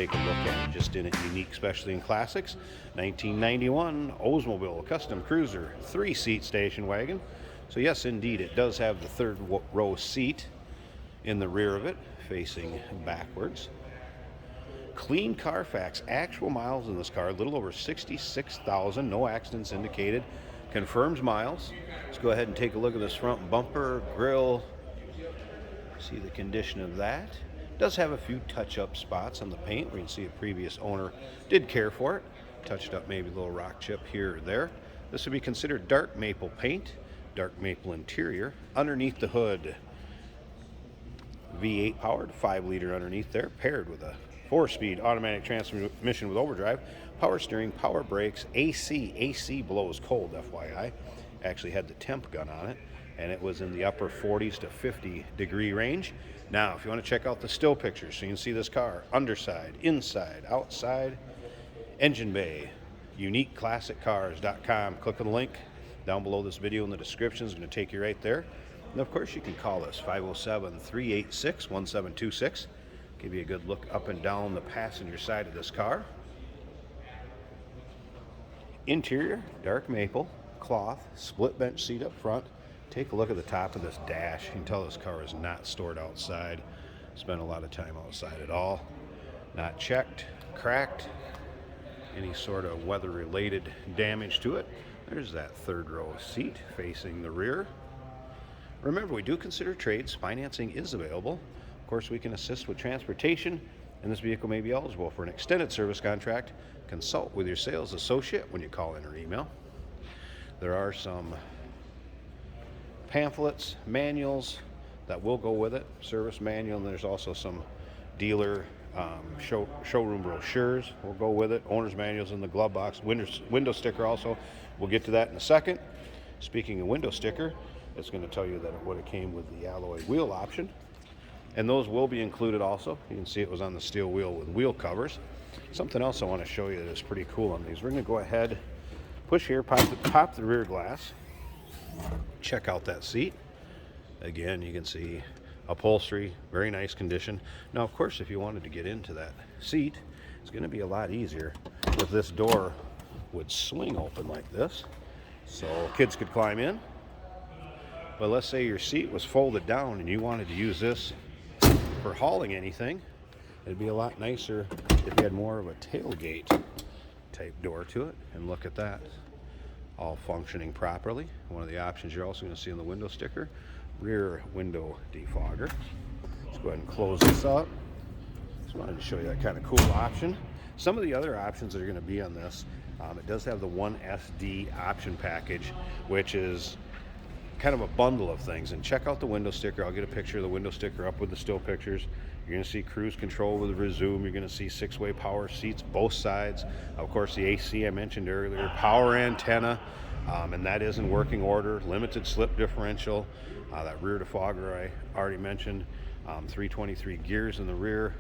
take a look at, just in a unique specialty in classics. 1991 Oldsmobile Custom Cruiser 3-seat station wagon. So yes, indeed, it does have the third row seat in the rear of it, facing backwards. Clean Carfax, actual miles in this car, a little over 66,000, no accidents indicated, confirms miles. Let's go ahead and take a look at this front bumper, grille, see the condition of that. Does have a few touch-up spots on the paint where you can see a previous owner did care for it. Touched up maybe a little rock chip here or there. This would be considered dark maple paint, dark maple interior. Underneath the hood, V8 powered, 5-liter underneath there, paired with a 4-speed automatic transmission with overdrive, power steering, power brakes, AC blows cold, FYI. Actually had the temp gun on it, and it was in the upper 40s to 50 degree range. Now, if you want to check out the still pictures, so you can see this car, underside, inside, outside, engine bay, uniqueclassiccars.com. Click on the link down below this video in the description. It's going to take you right there. And of course, you can call us, 507-386-1726. Give you a good look up and down the passenger side of this car. Interior, dark maple, cloth, split bench seat up front. Take a look at the top of this dash. You can tell this car is not stored outside. Spent a lot of time outside at all. Not checked, cracked, any sort of weather-related damage to it. There's that third row seat facing the rear. Remember, we do consider trades. Financing is available. Of course, we can assist with transportation, and this vehicle may be eligible for an extended service contract. Consult with your sales associate when you call in or email. There are some pamphlets, manuals that will go with it, service manual, and there's also some dealer showroom brochures will go with it, owner's manuals in the glove box, window sticker also. We'll get to that in a second. Speaking of window sticker, it's going to tell you that it would have came with the alloy wheel option, and those will be included also. You can see it was on the steel wheel with wheel covers. Something else I want to show you that is pretty cool on these. We're going to go ahead, push here, pop the rear glass, check out that seat. Again, you can see upholstery, very nice condition. Now, of course, if you wanted to get into that seat, it's going to be a lot easier if this door would swing open like this, so kids could climb in. But let's say your seat was folded down and you wanted to use this for hauling anything. It'd be a lot nicer if you had more of a tailgate type door to it. And look at that, all functioning properly. One of the options you're also going to see on the window sticker, rear window defogger. Let's go ahead and close this up. Just wanted to show you that kind of cool option. Some of the other options that are going to be on this, it does have the 1SD option package, which is kind of a bundle of things. And check out the window sticker. I'll get a picture of the window sticker up with the still pictures. You're going to see cruise control with resume. You're going to see 6-way power seats, both sides. Of course, the AC I mentioned earlier, power antenna, and that is in working order. Limited slip differential, that rear defogger I already mentioned, 323 gears in the rear,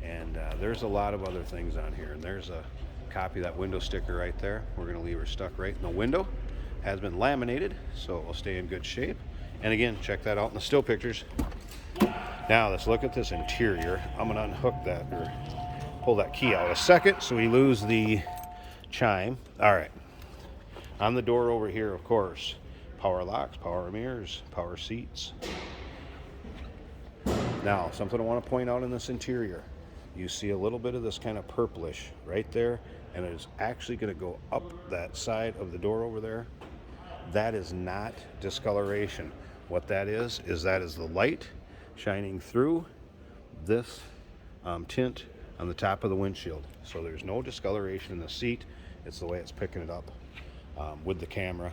and there's a lot of other things on here. And there's a copy of that window sticker right there. We're going to leave her stuck right in the window. Has been laminated, so it will stay in good shape. And again, check that out in the still pictures. Now let's look at this interior. I'm going to unhook that or pull that key out a second so we lose the chime. All right, on the door over here, of course, power locks, power mirrors, power seats. Now, something I want to point out in this interior, you see a little bit of this kind of purplish right there, and it is actually going to go up that side of the door over there. That is not discoloration. What that is the light shining through this tint on the top of the windshield. So there's no discoloration in the seat. It's the way it's picking it up with the camera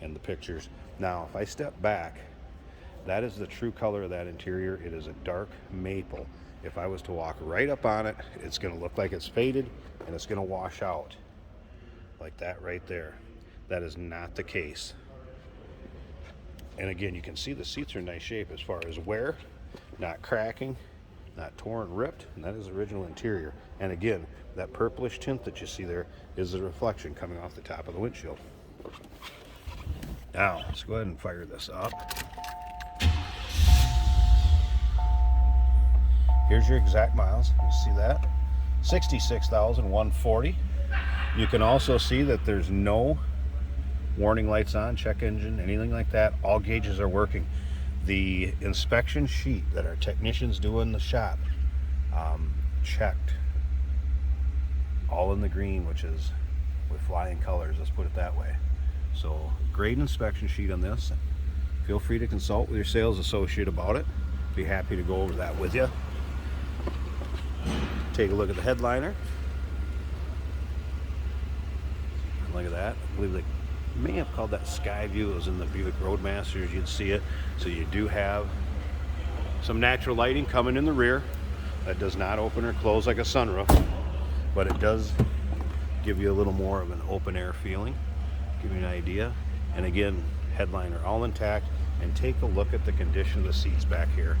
and the pictures. Now, if I step back, that is the true color of that interior. It is a dark maple. If I was to walk right up on it, it's going to look like it's faded and it's going to wash out like that right there. That is not the case. And again, you can see the seats are in nice shape as far as wear, not cracking, not torn, ripped, and that is original interior. And again, that purplish tint that you see there is the reflection coming off the top of the windshield. Now, let's go ahead and fire this up. Here's your exact miles. You see that? $66,140. You can also see that there's no warning lights on, check engine, anything like that. All gauges are working. The inspection sheet that our technicians do in the shop checked all in the green, which is with flying colors, let's put it that way. So great inspection sheet on this. Feel free to consult with your sales associate about it. Be happy to go over that with you. Take a look at the headliner. Look at that. I believe they may have called that Sky View. It was in the Buick Roadmasters. You'd see it. So you do have some natural lighting coming in the rear. That does not open or close like a sunroof, but it does give you a little more of an open air feeling. Give you an idea. And again, headliner all intact. And take a look at the condition of the seats back here.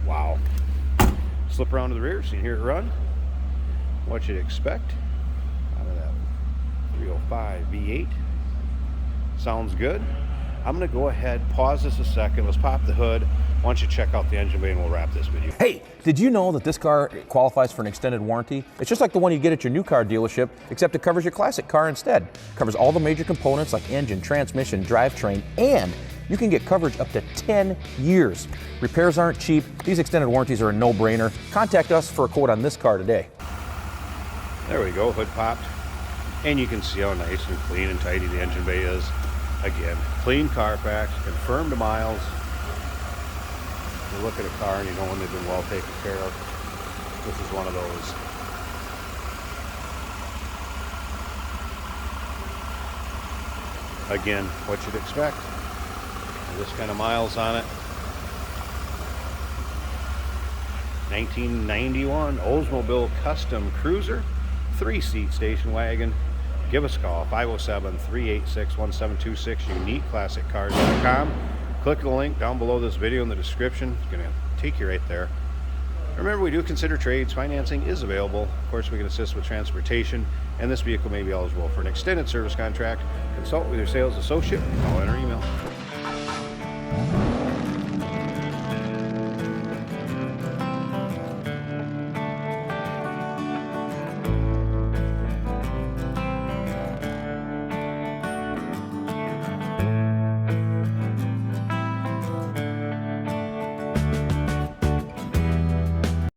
Wow. Slip around to the rear so you can hear it run. What you'd expect out of that 305 V8. Sounds good. I'm going to go ahead, pause this a second. Let's pop the hood. Why don't you check out the engine bay and we'll wrap this video. Hey, did you know that this car qualifies for an extended warranty? It's just like the one you get at your new car dealership, except it covers your classic car instead. It covers all the major components like engine, transmission, drivetrain, and you can get coverage up to 10 years. Repairs aren't cheap. These extended warranties are a no-brainer. Contact us for a quote on this car today. There we go, hood popped. And you can see how nice and clean and tidy the engine bay is. Again, clean Carfax, confirmed miles. You look at a car and you know when they've been well taken care of. This is one of those. Again, what you'd expect. This kind of miles on it. 1991 Oldsmobile Custom Cruiser, 3-seat station wagon. Give us a call, 507-386-1726, uniqueclassiccars.com. Click the link down below this video in the description. It's going to take you right there. Remember, we do consider trades. Financing is available. Of course, we can assist with transportation, and this vehicle may be eligible for an extended service contract. Consult with your sales associate. Call in or email.